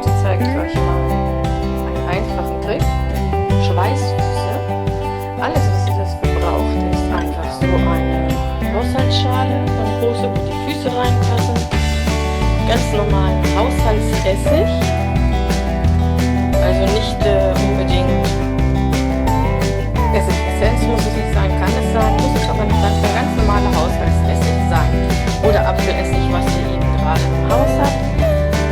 Heute zeige ich euch mal einen einfachen Trick. Schweißfüße. Alles, was ihr dafür braucht, ist einfach so eine Haushaltsschale, so eine große, wo die Füße reinpassen. Ganz normalen Haushaltsessig. Also nicht unbedingt Essigessenz muss es nicht sein, kann es sein, muss es aber nicht sein, ein ganz normaler Haushaltsessig sein. Oder Apfelessig, was ihr eben gerade im Haus habt.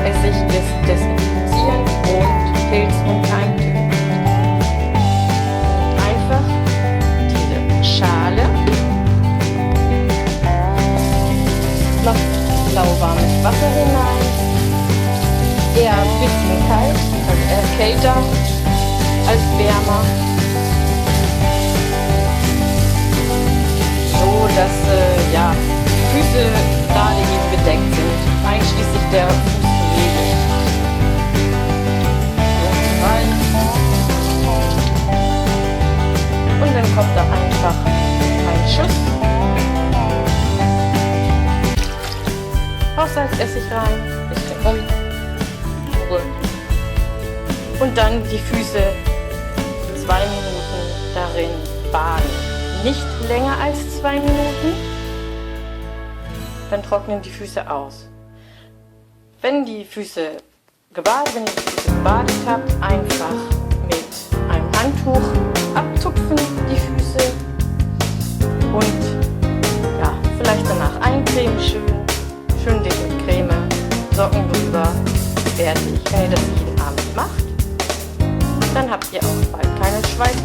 Essig ist desinfizierend und Pilz- und Keimtötend. Einfach diese Schale noch lauwarmes Wasser hinein, eher ein bisschen kalt, also eher kälter als wärmer, so dass die Füße gerade eben bedeckt sind, einschließlich der Fußnägel. Und dann kommt da einfach ein Schuss Haushaltsessig rein, bisschen umrühren und dann die Füße 2 Minuten darin baden. Nicht länger als 2 Minuten, dann trocknen die Füße aus. Wenn ihr die Füße gebadet habt, einfach mit einem Handtuch abtupfen die Füße und vielleicht danach eincremen, schön dick mit Creme, Socken drüber, fertig. Wenn ihr das jeden Abend macht, dann habt ihr auch bald keine Schweiß